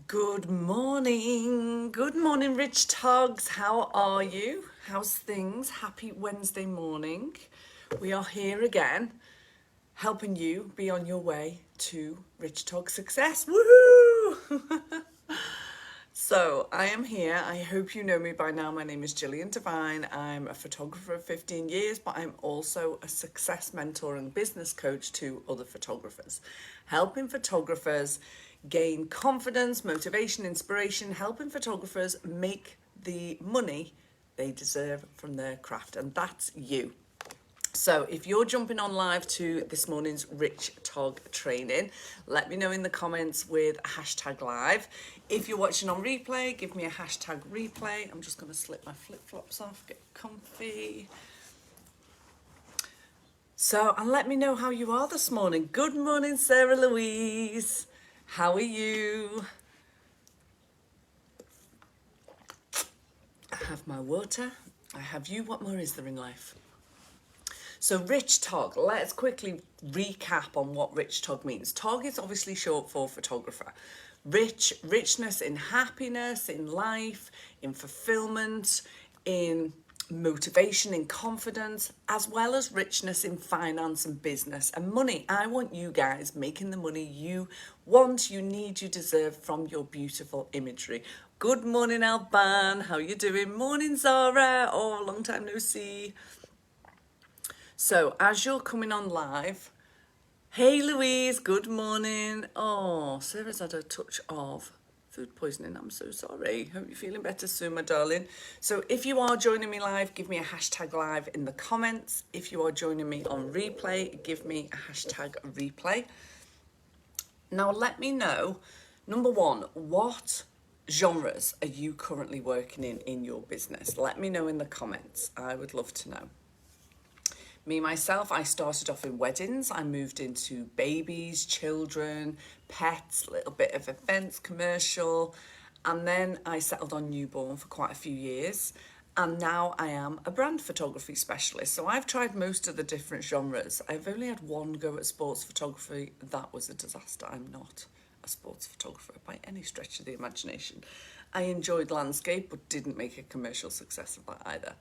Good morning. Good morning, Rich Togs. How are you? How's things? Happy Wednesday morning. We are here again, helping you be on your way to Rich Tog success. Woohoo! So I am here. I hope you know me by now. My name is Gillian Devine. I'm a photographer of 15 years, but I'm also a success mentor and business coach to other photographers, helping photographers gain confidence, motivation, inspiration, helping photographers make the money they deserve from their craft. And that's you. So if you're jumping on live to this morning's Rich Tog training, let me know in the comments with a hashtag live. If you're watching on replay, give me a hashtag replay. I'm just going to slip my flip-flops off, get comfy. So, and let me know how you are this morning. Good morning, Sarah Louise. How are you? I have my water. I have you. What more is there in life? So Rich Tog, let's quickly recap on what Rich Tog means. Tog is obviously short for photographer. Richness in happiness, in life, in fulfillment, in motivation, in confidence, as well as richness in finance and business and money. I want you guys making the money you want, you need, you deserve from your beautiful imagery. Good morning, Alban. How you doing? Morning, Zara. Oh, long time no see. So as you're coming on live, hey Louise, good morning. Oh, Sarah's had a touch of food poisoning. I'm so sorry. Hope you're feeling better soon, my darling. So if you are joining me live, give me a hashtag live in the comments. If you are joining me on replay, give me a hashtag replay. Now let me know, number one, what genres are you currently working in your business? Let me know in the comments. I would love to know. Me, myself, I started off in weddings. I moved into babies, children, pets, a little bit of events, commercial. And then I settled on newborn for quite a few years. And now I am a brand photography specialist. So I've tried most of the different genres. I've only had one go at sports photography. That was a disaster. I'm not a sports photographer by any stretch of the imagination. I enjoyed landscape, but didn't make a commercial success of that either.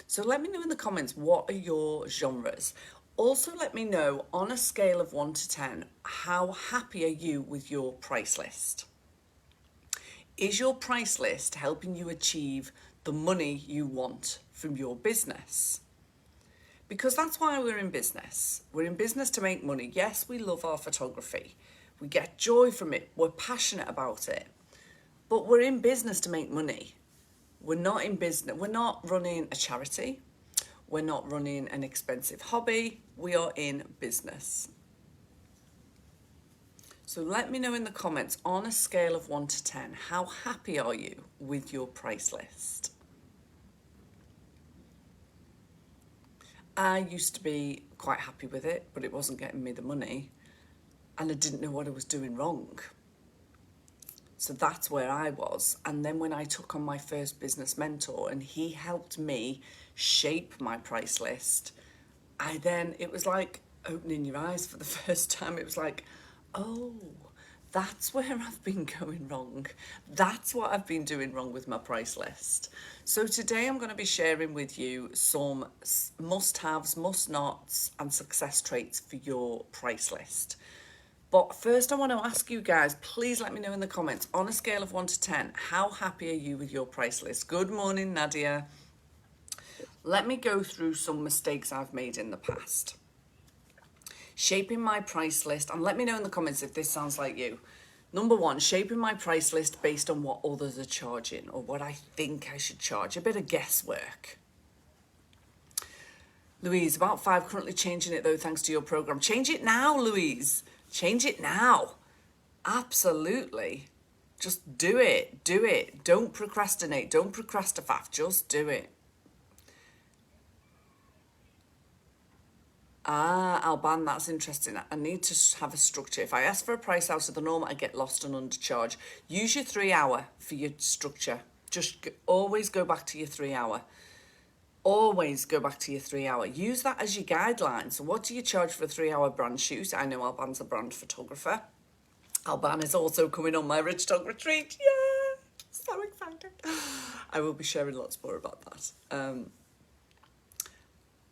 So let me know in the comments, what are your genres? Also, let me know on a scale of 1 to 10, how happy are you with your price list? Is your price list helping you achieve the money you want from your business? Because that's why we're in business. We're in business to make money. Yes, we love our photography. We get joy from it. We're passionate about it. But we're in business to make money. We're not in business. We're not running a charity. We're not running an expensive hobby. We are in business. So let me know in the comments, on a scale of 1 to 10, how happy are you with your price list? I used to be quite happy with it, but it wasn't getting me the money, and I didn't know what I was doing wrong. So that's where I was. And then when I took on my first business mentor and he helped me shape my price list, it was like opening your eyes for the first time. It was like, oh, that's where I've been going wrong. That's what I've been doing wrong with my price list. So today I'm going to be sharing with you some must-haves, must-nots, and success traits for your price list. But first I want to ask you guys, please let me know in the comments, on a scale of 1 to 10, how happy are you with your price list? Good morning, Nadia. Let me go through some mistakes I've made in the past. Shaping my price list, and let me know in the comments if this sounds like you. Number one, shaping my price list based on what others are charging or what I think I should charge. A bit of guesswork. Louise, about 5, currently changing it though, thanks to your program. Change it now, Louise. Change it now. Absolutely. Just do it. Do it. Don't procrastinate. Don't procrastify. Just do it. Ah, Alban, that's interesting. I need to have a structure. If I ask for a price out of the norm, I get lost and undercharge. Use your 3 hour for your structure. Just always go back to your 3 hour. Always go back to your 3 hour. Use that as your guideline. So what do you charge for a 3 hour brand shoot? I know Alban's a brand photographer. Alban is also coming on my Rich Dog retreat. Yeah, so excited. I will be sharing lots more about that.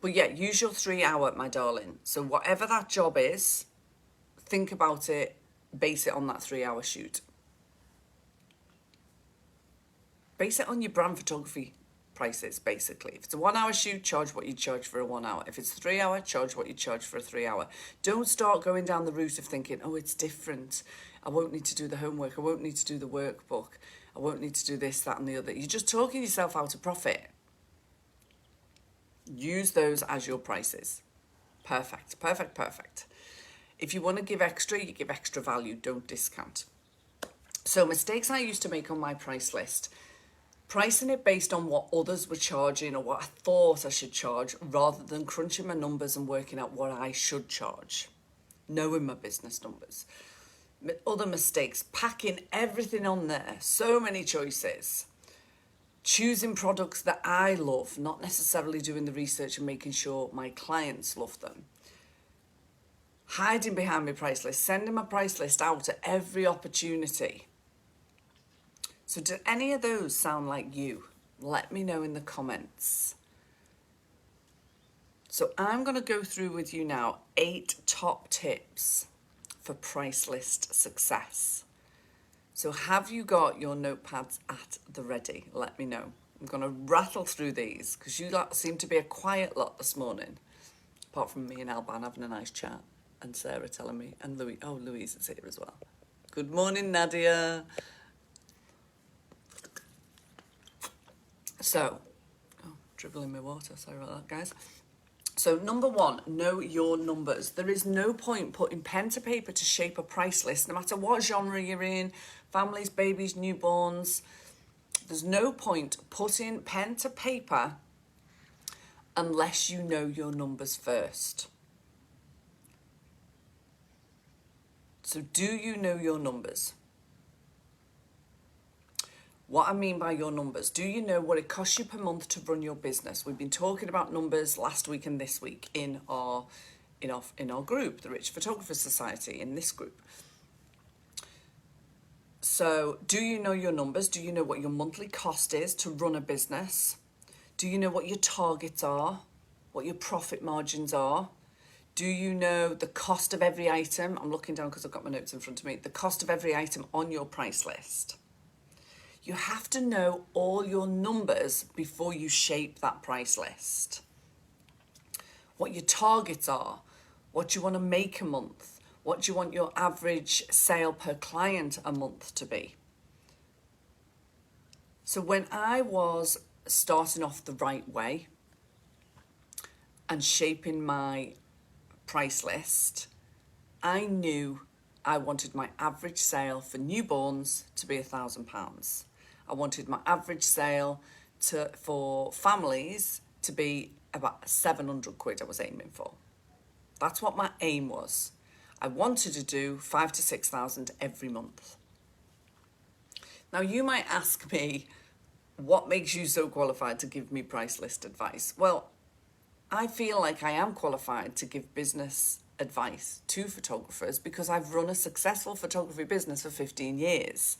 But yeah, use your 3 hour, my darling. So whatever that job is, think about it, base it on that 3 hour shoot. Base it on your brand photography prices, basically. If it's a 1 hour shoot, charge what you charge for a 1 hour. If it's 3 hour, charge what you charge for a 3 hour. Don't start going down the route of thinking, oh, it's different. I won't need to do the homework. I won't need to do the workbook. I won't need to do this, that, and the other. You're just talking yourself out of profit. Use those as your prices. Perfect, perfect, perfect. If you want to give extra, you give extra value. Don't discount. So mistakes I used to make on my price list. Pricing it based on what others were charging or what I thought I should charge rather than crunching my numbers and working out what I should charge. Knowing my business numbers. Other mistakes, packing everything on there. So many choices. Choosing products that I love, not necessarily doing the research and making sure my clients love them. Hiding behind my price list, sending my price list out at every opportunity. So do any of those sound like you? Let me know in the comments. So I'm going to go through with you now 8 top tips for price list success. So have you got your notepads at the ready? Let me know. I'm going to rattle through these because you lot seem to be a quiet lot this morning. Apart from me and Alban having a nice chat and Sarah telling me, and Louise is here as well. Good morning, Nadia. So, dribbling my water, sorry about that, guys. So number 1, know your numbers. There is no point putting pen to paper to shape a price list, no matter what genre you're in, families, babies, newborns. There's no point putting pen to paper unless you know your numbers first. So do you know your numbers? What I mean by your numbers, do you know what it costs you per month to run your business? We've been talking about numbers last week and this week in our group, the Rich Photographers Society, in this group. So do you know your numbers? Do you know what your monthly cost is to run a business? Do you know what your targets are? What your profit margins are? Do you know the cost of every item? I'm looking down because I've got my notes in front of me. The cost of every item on your price list. You have to know all your numbers before you shape that price list. What your targets are, what you want to make a month, what you want your average sale per client a month to be. So when I was starting off the right way and shaping my price list, I knew I wanted my average sale for newborns to be £1,000. I wanted my average sale for families to be about 700 quid I was aiming for. That's what my aim was. I wanted to do 5,000 to 6,000 every month. Now you might ask me, what makes you so qualified to give me price list advice? Well, I feel like I am qualified to give business advice to photographers because I've run a successful photography business for 15 years.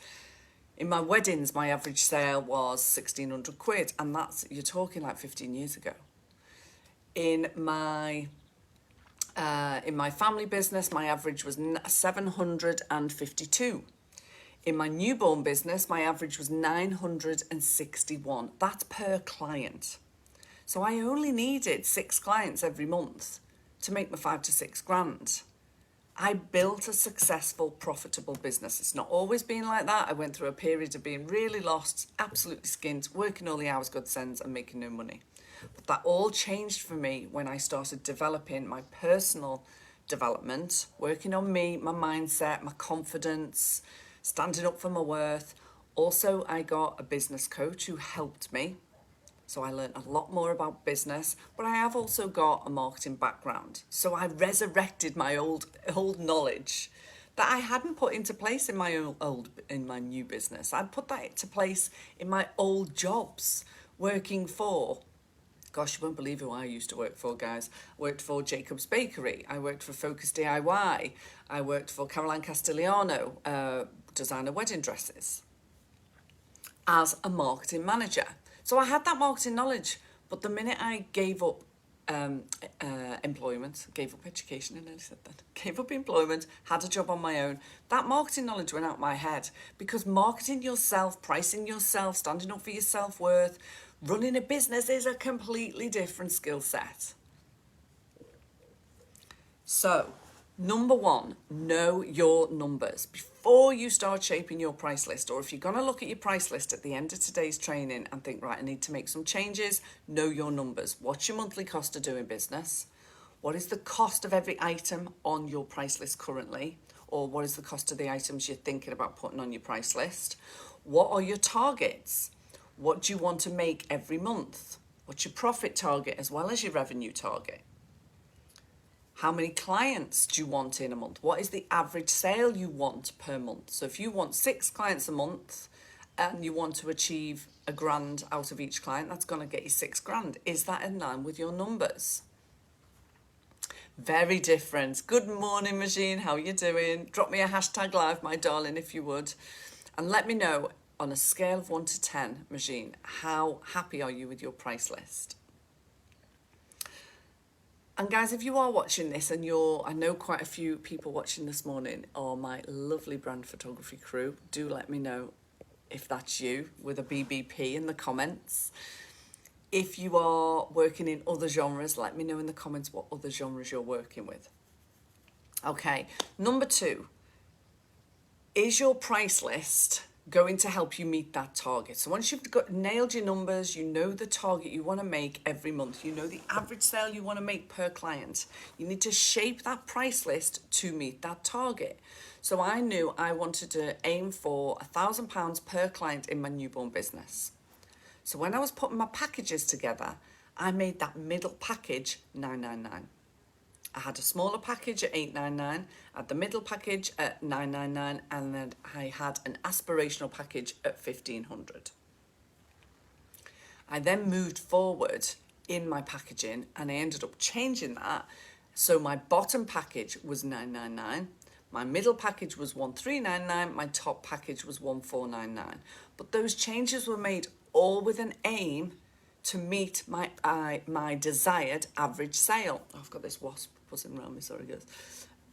In my weddings, my average sale was 1,600 quid, and you're talking like 15 years ago. In my family business, my average was 752. In my newborn business, my average was 961. That's per client. So I only needed 6 clients every month to make my 5 to 6 grand. I built a successful, profitable business. It's not always been like that. I went through a period of being really lost, absolutely skint, working all the hours God sends and making no money. But that all changed for me when I started developing my personal development, working on me, my mindset, my confidence, standing up for my worth. Also, I got a business coach who helped me. So I learned a lot more about business, but I have also got a marketing background. So I resurrected my old knowledge that I hadn't put into place in my new business. I'd put that into place in my old jobs, working for Gosh, you won't believe who I used to work for, guys. I worked for Jacob's Bakery. I worked for Focus DIY. I worked for Caroline Castigliano, designer wedding dresses, as a marketing manager. So I had that marketing knowledge, but the minute I gave up employment, gave up education, I nearly said that, gave up employment, had a job on my own, that marketing knowledge went out my head, because marketing yourself, pricing yourself, standing up for your self-worth, running a business is a completely different skill set. So, number one, know your numbers. Before you start shaping your price list, or if you're going to look at your price list at the end of today's training and think, right, I need to make some changes, know your numbers. What's your monthly cost of doing business? What is the cost of every item on your price list currently? Or what is the cost of the items you're thinking about putting on your price list? What are your targets? What do you want to make every month? What's your profit target as well as your revenue target? How many clients do you want in a month? What is the average sale you want per month? So if you want 6 clients a month and you want to achieve £1,000 out of each client, that's going to get you £6,000. Is that in line with your numbers? Very different. Good morning, Machine. How are you doing? Drop me a hashtag live, my darling, if you would. And let me know, on a scale of 1 to 10, Machine, how happy are you with your price list? And guys, if you are watching this and I know quite a few people watching this morning are my lovely brand photography crew, do let me know if that's you with a BBP in the comments. If you are working in other genres, let me know in the comments what other genres you're working with. Okay, number 2, is your price list going to help you meet that target? So once you've nailed your numbers, you know the target you want to make every month, you know the average sale you want to make per client, you need to shape that price list to meet that target. So I knew I wanted to aim for £1,000 per client in my newborn business. So when I was putting my packages together, I made that middle package £999. I had a smaller package at £899, I had the middle package at £999, and then I had an aspirational package at £1,500. I then moved forward in my packaging and I ended up changing that. So my bottom package was £999, my middle package was £1,399, my top package was £1,499. But those changes were made all with an aim to meet my desired average sale. Oh, I've got this wasp buzzing around me, sorry guys.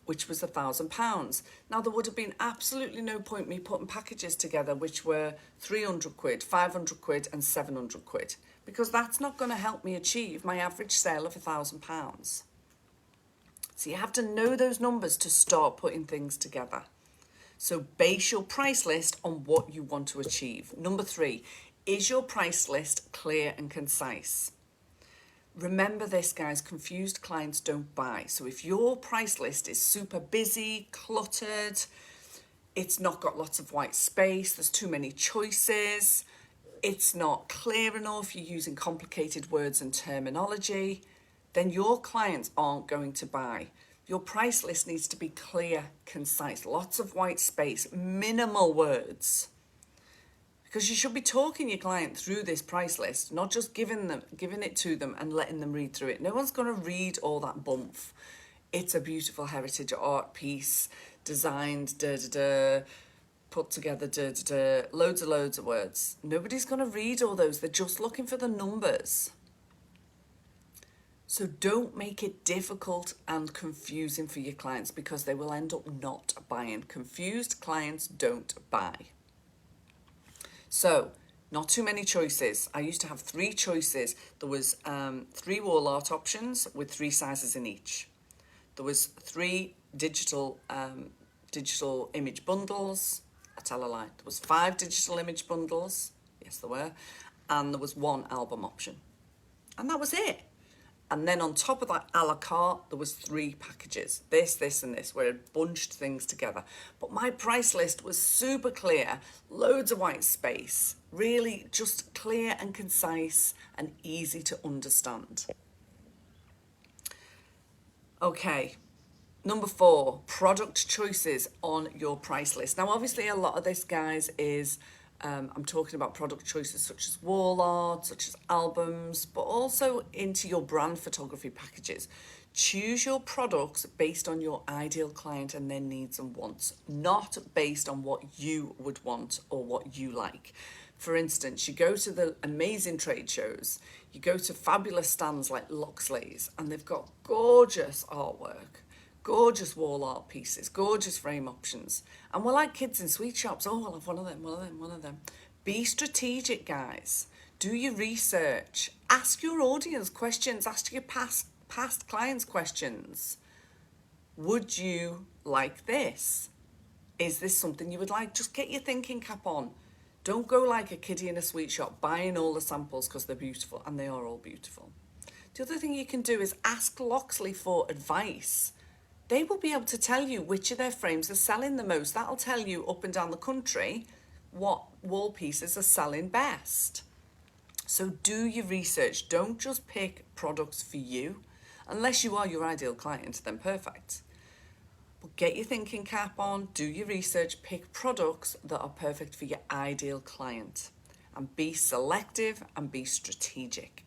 Which was £1,000. Now there would have been absolutely no point me putting packages together which were 300 quid, 500 quid and 700 quid, because that's not going to help me achieve my average sale of £1,000. So you have to know those numbers to start putting things together. So base your price list on what you want to achieve. Number 3, is your price list clear and concise? Remember this, guys, confused clients don't buy. So if your price list is super busy, cluttered, it's not got lots of white space, there's too many choices, it's not clear enough, you're using complicated words and terminology, then your clients aren't going to buy. Your price list needs to be clear, concise, lots of white space, minimal words. Because you should be talking your client through this price list, not just giving it to them and letting them read through it. No one's going to read all that bump. It's a beautiful heritage art piece, designed, put together, loads of words. Nobody's going to read all those. They're just looking for the numbers. So don't make it difficult and confusing for your clients, because they will end up not buying. Confused clients don't buy. So, not too many choices. I used to have 3 choices. There was 3 wall art options with 3 sizes in each. There was 3 digital image bundles. I tell a lie. There was 5 digital image bundles. Yes, there were. And there was 1 album option. And that was it. And then on top of that, a la carte, there was 3 packages. This, and this, where it bunched things together. But my price list was super clear, loads of white space, really just clear and concise and easy to understand. Okay, number 4, product choices on your price list. Now, obviously, a lot of this, guys, is I'm talking about product choices such as wall art, such as albums, but also into your brand photography packages. Choose your products based on your ideal client and their needs and wants, not based on what you would want or what you like. For instance, you go to the amazing trade shows, you go to fabulous stands like Loxley's, and they've got gorgeous artwork, gorgeous wall art pieces, gorgeous frame options. And we're like kids in sweet shops. Oh, I'll have one of them, one of them, one of them. Be strategic, guys. Do your research. Ask your audience questions. Ask your past clients questions. Would you like this? Is this something you would like? Just get your thinking cap on. Don't go like a kiddie in a sweet shop buying all the samples because they're beautiful, and they are all beautiful. The other thing you can do is ask Loxley for advice. They will be able to tell you which of their frames are selling the most. That'll tell you up and down the country what wall pieces are selling best. So do your research. Don't just pick products for you. Unless you are your ideal client, then perfect. But get your thinking cap on, do your research, pick products that are perfect for your ideal client. And be selective and be strategic.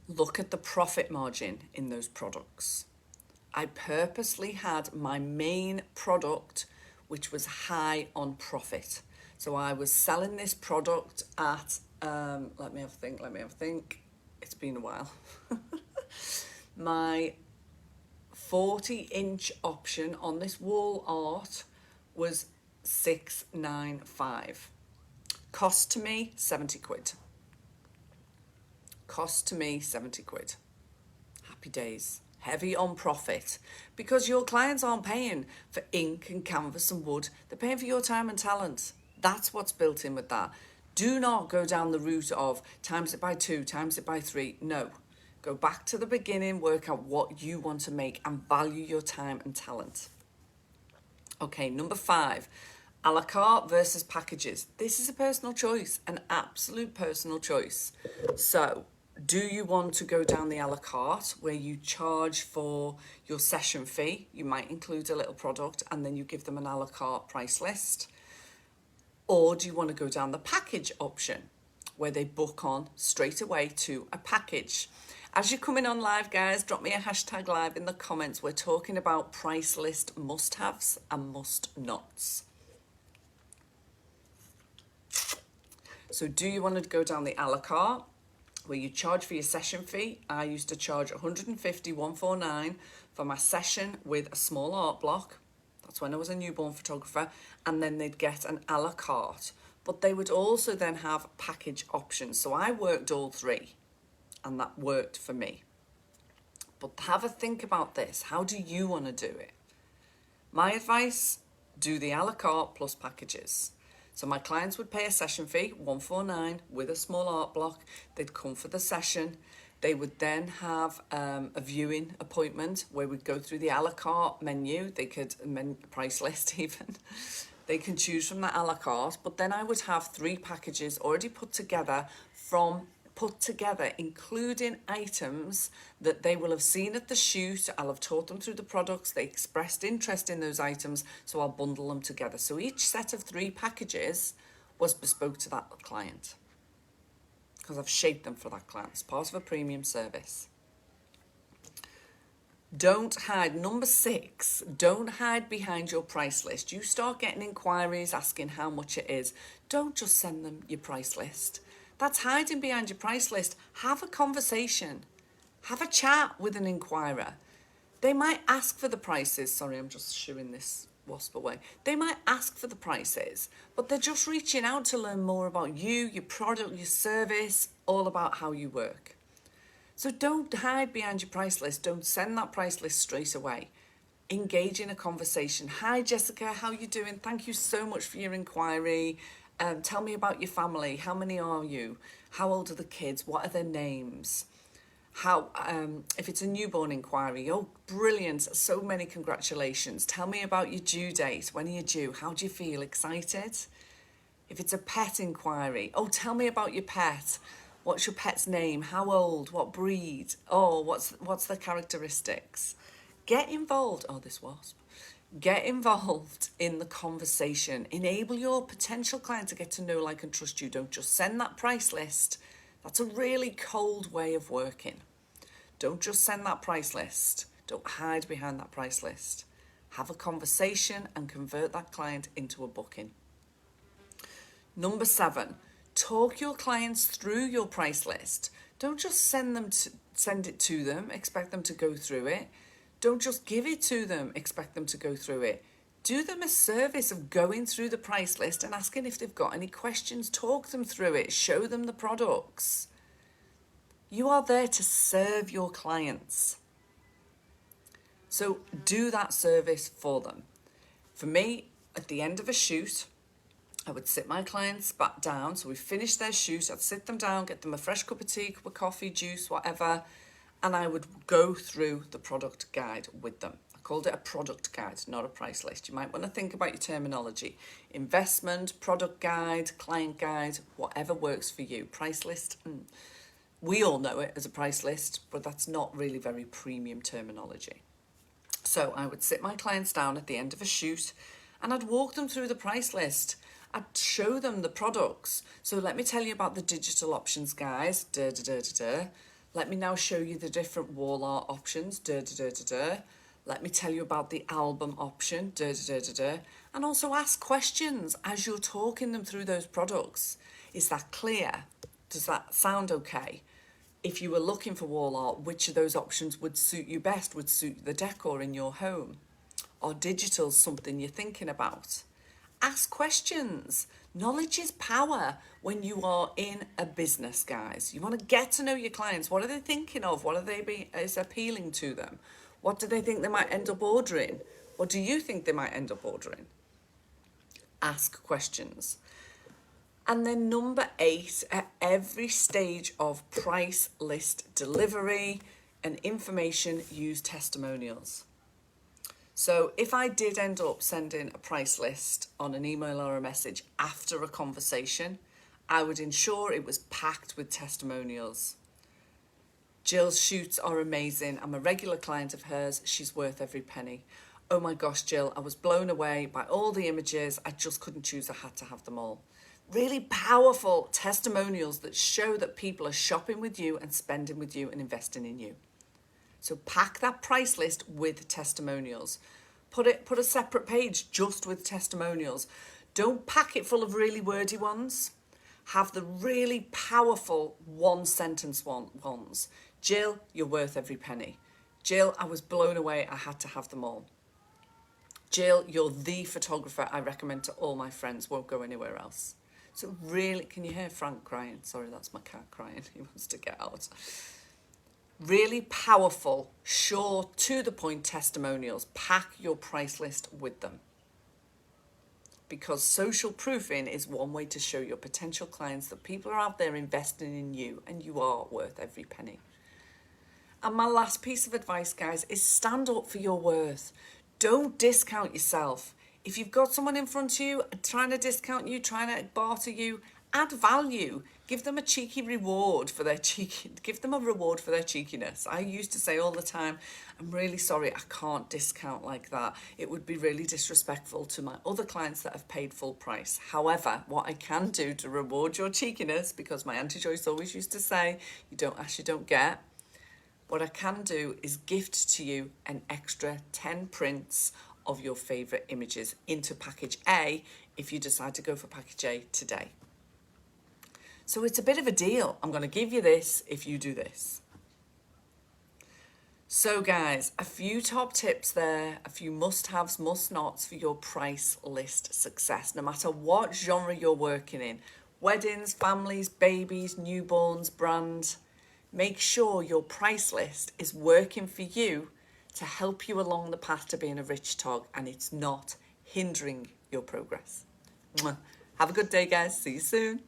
Look at the profit margin in those products. I purposely had my main product, which was high on profit. So I was selling this product at, let me have a think. It's been a while. My 40-inch option on this wall art was £695. Cost to me, 70 quid. Cost to me, 70 quid. Happy days. Heavy on profit. Because your clients aren't paying for ink and canvas and wood. They're paying for your time and talent. That's what's built in with that. Do not go down the route of times it by 2, times it by 3. No. Go back to the beginning, work out what you want to make and value your time and talent. Okay, number 5. A la carte versus packages. This is a personal choice, an absolute personal choice. So, do you want to go down the a la carte where you charge for your session fee? You might include a little product and then you give them an a la carte price list. Or do you want to go down the package option where they book on straight away to a package? As you're coming on live, guys, drop me a hashtag live in the comments. We're talking about price list must-haves and must-nots. So do you want to go down the a la carte where you charge for your session fee? I used to charge £149 for my session with a small art block. That's when I was a newborn photographer. And then they'd get an a la carte. But they would also then have package options. So I worked all three. And that worked for me. But have a think about this. How do you want to do it? My advice, do the a la carte plus packages. So my clients would pay a session fee, £149, with a small art block. They'd come for the session. They would then have a viewing appointment where we'd go through the a la carte menu. They could, price list even. They can choose from that a la carte. But then I would have 3 packages already put together, including items that they will have seen at the shoot. I'll have taught them through the products. They expressed interest in those items, so I'll bundle them together. So each set of 3 packages was bespoke to that client because I've shaped them for that client. It's part of a premium service. Don't hide. Number 6, don't hide behind your price list. You start getting inquiries asking how much it is. Don't just send them your price list. That's hiding behind your price list. Have a conversation. Have a chat with an inquirer. They might ask for the prices. Sorry, I'm just shooing this wasp away. They might ask for the prices, but they're just reaching out to learn more about you, your product, your service, all about how you work. So don't hide behind your price list. Don't send that price list straight away. Engage in a conversation. Hi, Jessica, how you doing? Thank you so much for your inquiry. Tell me about your family. How many are you? How old are the kids? What are their names? How, if it's a newborn inquiry, oh, brilliant. So many congratulations. Tell me about your due date. When are you due? How do you feel? Excited? If it's a pet inquiry, oh, tell me about your pet. What's your pet's name? How old? What breed? Oh, what's the characteristics? Get involved. Oh, this wasp. Get involved in the conversation. Enable your potential client to get to know, like, and trust you. Don't just send that price list. That's a really cold way of working. Don't just send that price list. Don't hide behind that price list. Have a conversation and convert that client into a booking. Number 7, talk your clients through your price list. Don't just send it to them, expect them to go through it. Don't just give it to them, expect them to go through it. Do them a service of going through the price list and asking if they've got any questions. Talk them through it. Show them the products. You are there to serve your clients. So do that service for them. For me, at the end of a shoot, I would sit my clients back down. So we finished their shoot. I'd sit them down, get them a fresh cup of tea, cup of coffee, juice, whatever. And I would go through the product guide with them. I called it a product guide, not a price list. You might want to think about your terminology. Investment, product guide, client guide, whatever works for you. Price list, we all know it as a price list, but that's not really very premium terminology. So I would sit my clients down at the end of a shoot and I'd walk them through the price list. I'd show them the products. So let me tell you about the digital options, guys. Let me now show you the different wall art options. Let me tell you about the album option. And also ask questions as you're talking them through those products. Is that clear? Does that sound okay? If you were looking for wall art, which of those options would suit you best, would suit the decor in your home? Or digital something you're thinking about? Ask questions. Knowledge is power when you are in a business, guys. You want to get to know your clients. What are they thinking of? What is appealing to them? What do they think they might end up ordering? What do you think they might end up ordering? Ask questions. And then number 8, at every stage of price list delivery and information, use testimonials. So if I did end up sending a price list on an email or a message after a conversation, I would ensure it was packed with testimonials. Gill's shoots are amazing. I'm a regular client of hers. She's worth every penny. Oh my gosh, Gill, I was blown away by all the images. I just couldn't choose. I had to have them all. Really powerful testimonials that show that people are shopping with you and spending with you and investing in you. So pack that price list with testimonials. Put a separate page just with testimonials. Don't pack it full of really wordy ones. Have the really powerful one-sentence ones. Gill, you're worth every penny. Gill, I was blown away. I had to have them all. Gill, you're the photographer I recommend to all my friends. Won't go anywhere else. So really, can you hear Frank crying? Sorry, that's my cat crying. He wants to get out. Really powerful, short, to the point testimonials. Pack your price list with them. Because social proofing is one way to show your potential clients that people are out there investing in you and you are worth every penny. And my last piece of advice, guys, is stand up for your worth. Don't discount yourself. If you've got someone in front of you trying to discount you, trying to barter you, add value. Give them a cheeky reward for their give them a reward for their cheekiness. I used to say all the time, I'm really sorry, I can't discount like that. It would be really disrespectful to my other clients that have paid full price. However, what I can do to reward your cheekiness, because my Auntie Joyce always used to say, you don't ask, you don't get. What I can do is gift to you an extra 10 prints of your favourite images into package A if you decide to go for package A today. So it's a bit of a deal. I'm going to give you this if you do this. So guys, a few top tips there, a few must-haves, must-nots for your price list success, no matter what genre you're working in. Weddings, families, babies, newborns, brand. Make sure your price list is working for you to help you along the path to being a rich tog and it's not hindering your progress. Have a good day, guys. See you soon.